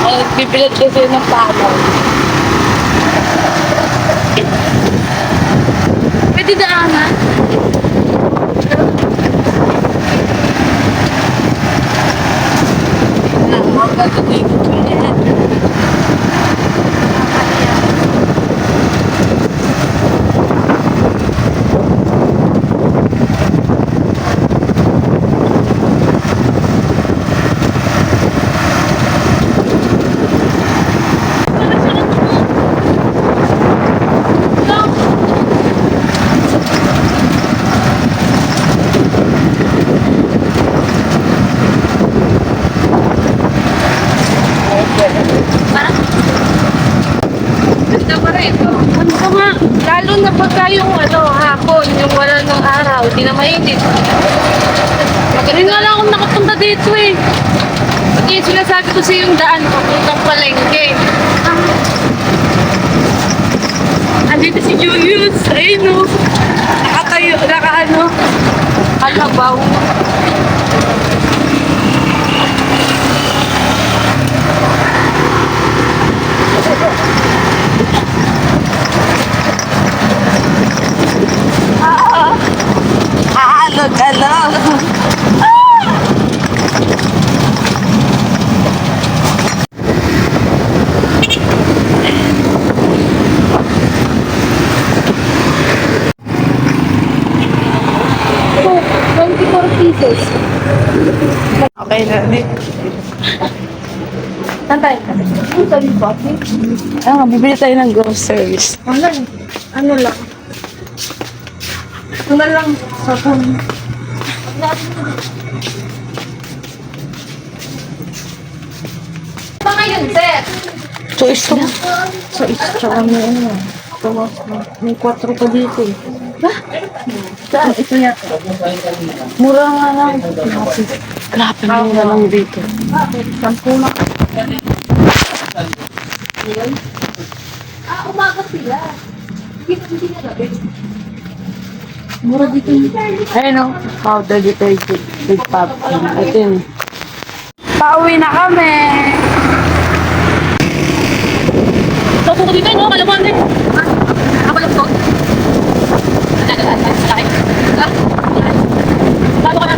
Ay, bibilat kasi ng palaw. Pwede daanan? Ano ka nga, lalo na pagka yung hapon, yung wala ng araw, di na mainit. Magaling nga lang akong nakapunta dito eh. Pag yung sinasabi ko sa yung daan, papuntang palengke. Andito si Julius, ayun no. Nakatayo, kalabaw. Hello. Oh, 24 pesos. Okay na. Saan tayo? Ang sabi ba? Bibili tayo ng groceries. Ano lang? Ano lang? Sabon. Ano ngayon, sir? Choice lang. Tsaka may ano. May 4 pa dito eh. Ba? Saan? Ito yata. Mura nga lang. Grabe mura lang dito. 10 na. Umaga sila. Hindi na gabi. Mura dito. Ayun o. Powder detergent. Big pop. Ito yun. Pauwi na kami. Toto ko dito, no? Kalabuan din. Ako lang to. Bago ka na.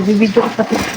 Bibidyo ko pati.